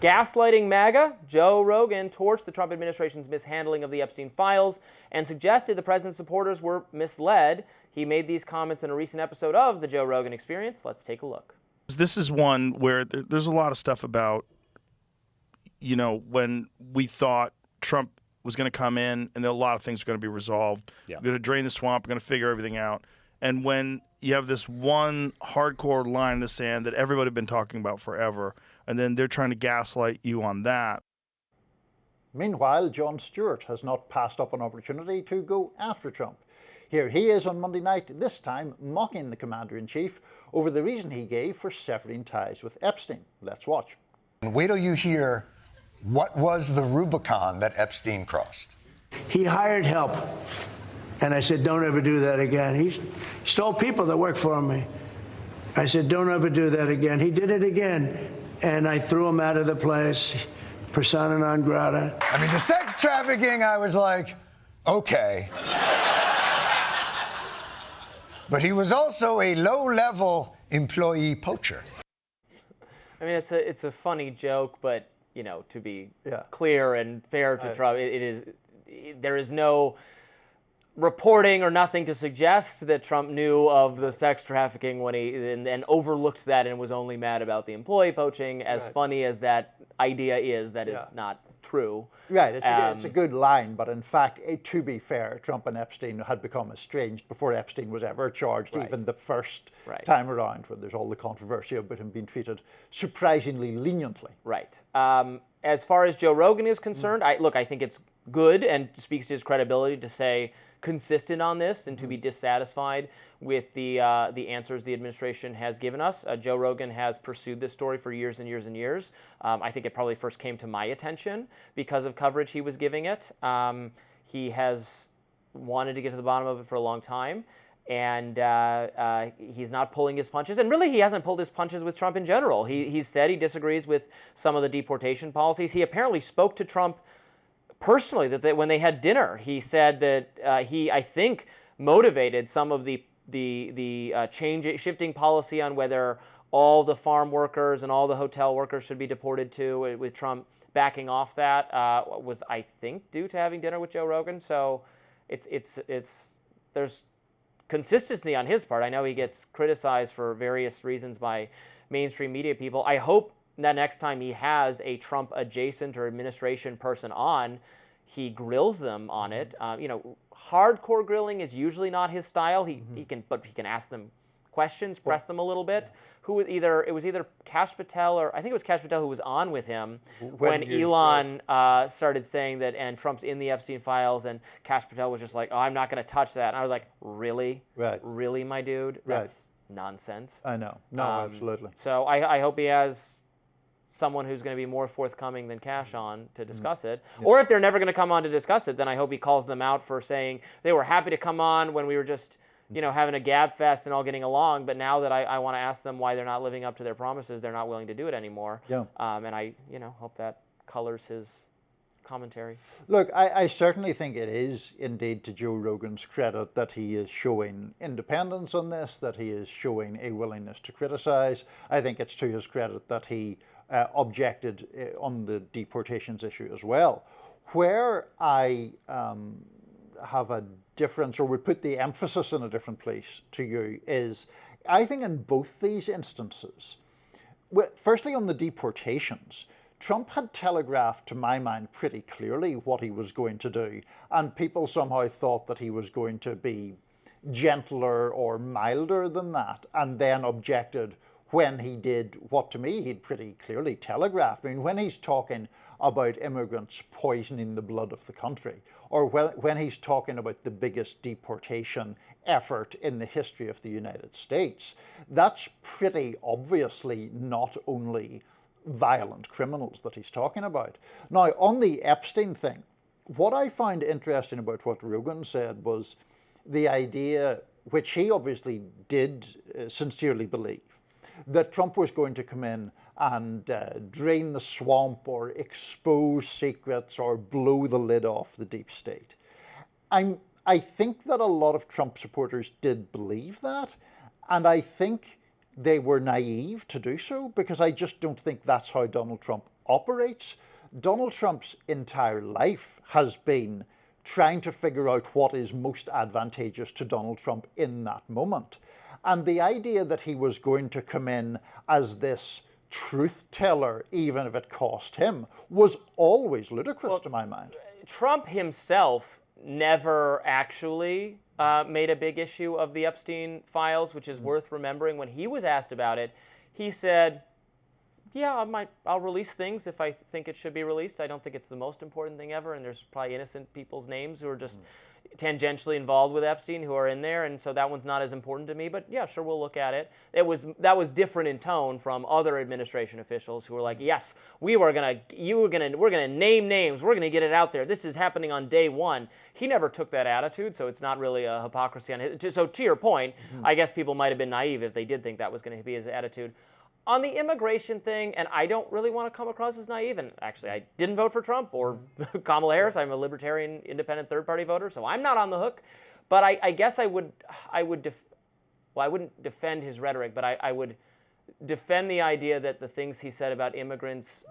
Gaslighting MAGA, Joe Rogan torched the Trump administration's mishandling of the Epstein files and suggested the president's supporters were misled. He made these comments in a recent episode of The Joe Rogan Experience. Let's take a look. This is one where there's a lot of stuff about, when we thought Trump was going to come in and a lot of things are going to be resolved. Yeah. We're going to drain the swamp. We're going to figure everything out. And when you have this one hardcore line in the sand that everybody had been talking about forever, and then they're trying to gaslight you on that. Meanwhile, Jon Stewart has not passed up an opportunity to go after Trump. Here he is on Monday night, this time mocking the commander-in-chief over the reason he gave for severing ties with Epstein. Let's watch. Wait till you hear what was the Rubicon that Epstein crossed. He hired help, and I said, don't ever do that again. He stole people that work for me. I said, don't ever do that again. He did it again, and I threw him out of the place, persona non grata. I mean, the sex trafficking, I was like, okay. But he was also a low-level employee poacher. I mean, it's a funny joke, but to be clear and fair to Trump, there is no reporting or nothing to suggest that Trump knew of the sex trafficking when and overlooked that and was only mad about the employee poaching. As funny as that idea is, that is not true. Right, it's a good line, but in fact, to be fair, Trump and Epstein had become estranged before Epstein was ever charged, even the first time around, when there's all the controversy about him being treated surprisingly leniently. Right. As far as Joe Rogan is concerned, I think it's good and speaks to his credibility to say consistent on this and to be dissatisfied with the answers the administration has given us. Joe Rogan has pursued this story for years and years and years. I think it probably first came to my attention because of coverage he was giving it. He has wanted to get to the bottom of it for a long time, and he's not pulling his punches. And really, he hasn't pulled his punches with Trump in general. He's said he disagrees with some of the deportation policies. He apparently spoke to Trump personally, that when they had dinner, he said that he, I think, motivated some of the shifting policy on whether all the farm workers and all the hotel workers should be deported too, with Trump backing off that, was, I think, due to having dinner with Joe Rogan. So there's consistency on his part. I know he gets criticized for various reasons by mainstream media people. I hope that next time he has a Trump adjacent or administration person on, he grills them on it. Hardcore grilling is usually not his style. He can ask them questions, press them a little bit. It was either Kash Patel, or I think it was Kash Patel who was on with him when Elon started saying that, and Trump's in the Epstein files, and Kash Patel was just like, oh, I'm not going to touch that. And I was like, really? Right. Really, my dude? That's nonsense. I know. No, absolutely. So I hope he has someone who's going to be more forthcoming than Kash on to discuss it. Yeah. Or if they're never going to come on to discuss it, then I hope he calls them out for saying they were happy to come on when we were just having a gab fest and all getting along, but now that I want to ask them why they're not living up to their promises, they're not willing to do it anymore. Yeah. And I hope that colors his commentary. Look, I certainly think it is indeed to Joe Rogan's credit that he is showing independence on this, that he is showing a willingness to criticize. I think it's to his credit that he objected on the deportations issue as well. Where I have a difference, or would put the emphasis in a different place to you, is I think in both these instances, firstly on the deportations, Trump had telegraphed, to my mind, pretty clearly what he was going to do, and people somehow thought that he was going to be gentler or milder than that, and then objected when he did what, to me, he'd pretty clearly telegraphed. I mean, when he's talking about immigrants poisoning the blood of the country, or when he's talking about the biggest deportation effort in the history of the United States, that's pretty obviously not only violent criminals that he's talking about. Now, on the Epstein thing, what I found interesting about what Rogan said was the idea, which he obviously did sincerely believe, that Trump was going to come in and drain the swamp or expose secrets or blow the lid off the deep state. I think that a lot of Trump supporters did believe that, and I think they were naive to do so, because I just don't think that's how Donald Trump operates. Donald Trump's entire life has been trying to figure out what is most advantageous to Donald Trump in that moment. And the idea that he was going to come in as this truth teller, even if it cost him, was always ludicrous to my mind. Trump himself never actually made a big issue of the Epstein files, which is worth remembering. When he was asked about it, he said, yeah, I'll release things if I think it should be released. I don't think it's the most important thing ever, and there's probably innocent people's names who are just tangentially involved with Epstein who are in there, and so that one's not as important to me. But yeah, sure, we'll look at it. That was different in tone from other administration officials who were like, yes, we're gonna name names, we're gonna get it out there. This is happening on day one. He never took that attitude, so it's not really a hypocrisy on his. So to your point, I guess people might have been naive if they did think that was going to be his attitude. On the immigration thing, and I don't really want to come across as naive, and actually I didn't vote for Trump or Kamala Harris. I'm a libertarian, independent, third-party voter, so I'm not on the hook. But I guess I wouldn't defend his rhetoric, but I would defend the idea that the things he said about immigrants,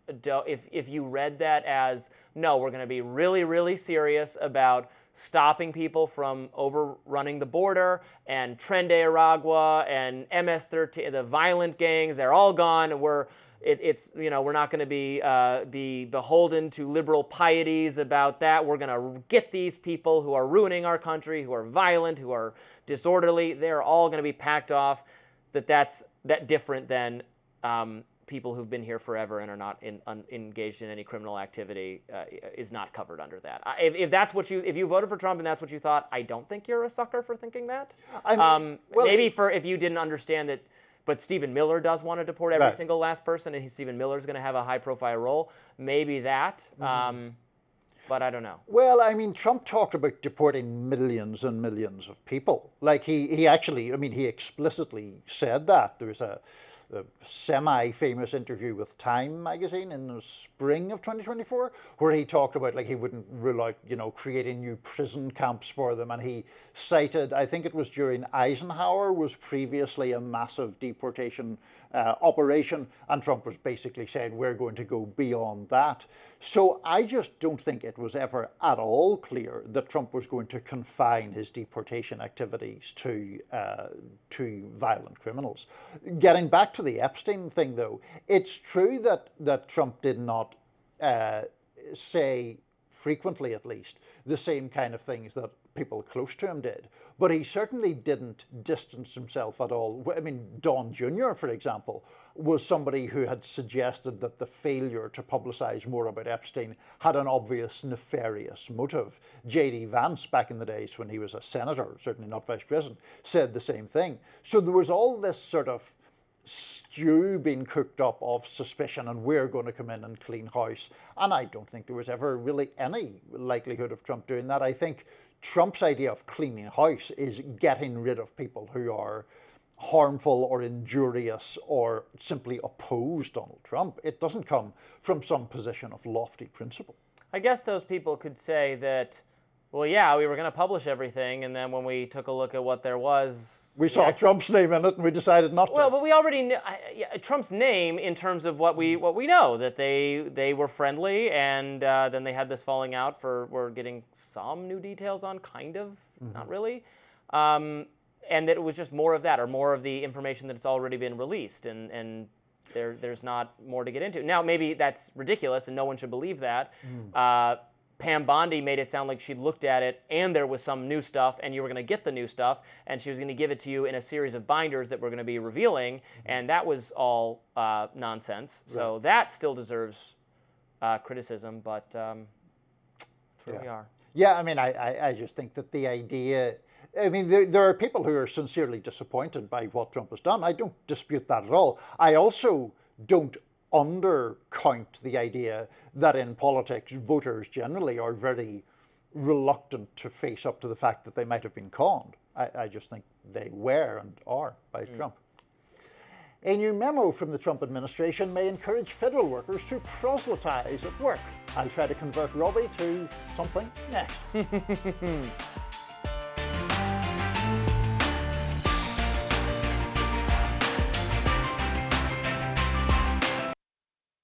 if you read that as, no, we're going to be really, really serious about stopping people from overrunning the border, and Tren de Aragua and MS-13, the violent gangs, they're all gone, and we're not going to be beholden to liberal pieties about that. We're going to get these people who are ruining our country, who are violent, who are disorderly. They're all going to be packed off. That's different than people who've been here forever and are not engaged in any criminal activity is not covered under that. If you voted for Trump and that's what you thought, I don't think you're a sucker for thinking that. If you didn't understand that, but Stephen Miller does want to deport every single last person, and Stephen Miller's going to have a high-profile role. Maybe that. But I don't know. Well, I mean, Trump talked about deporting millions and millions of people. Like he explicitly said that. There was a semi-famous interview with Time magazine in the spring of 2024 where he talked about he wouldn't rule out, creating new prison camps for them. And he cited, I think it was during Eisenhower, was previously a massive deportation operation, and Trump was basically saying we're going to go beyond that. So I just don't think it was ever at all clear that Trump was going to confine his deportation activities to violent criminals. Getting back to the Epstein thing, though, it's true that Trump did not say, frequently at least, the same kind of things that people close to him did. But he certainly didn't distance himself at all. I mean, Don Jr., for example, was somebody who had suggested that the failure to publicize more about Epstein had an obvious nefarious motive. J.D. Vance, back in the days when he was a senator, certainly not vice president, said the same thing. So there was all this sort of stew being cooked up of suspicion, and we're going to come in and clean house. And I don't think there was ever really any likelihood of Trump doing that. I think Trump's idea of cleaning house is getting rid of people who are harmful or injurious or simply oppose Donald Trump. It doesn't come from some position of lofty principle. I guess those people could say that, well, yeah, we were going to publish everything, and then when we took a look at what there was, we saw Trump's name in it, and we decided not to. Well, but we already knew Trump's name in terms of what we know, that they were friendly, and then they had this falling out. We're getting some new details on, kind of, not really, and that it was just more of that, or more of the information that's already been released, and there's not more to get into. Now, maybe that's ridiculous, and no one should believe that. Pam Bondi made it sound like she'd looked at it and there was some new stuff and you were going to get the new stuff and she was going to give it to you in a series of binders that we're going to be revealing, and that was all nonsense. Right. So that still deserves criticism, but that's where we are. Yeah, I mean, I just think that the idea, I mean, there are people who are sincerely disappointed by what Trump has done. I don't dispute that at all. I also don't undercount the idea that in politics, voters generally are very reluctant to face up to the fact that they might have been conned. I just think they were and are by Trump. A new memo from the Trump administration may encourage federal workers to proselytize at work. I'll try to convert Robby to something next.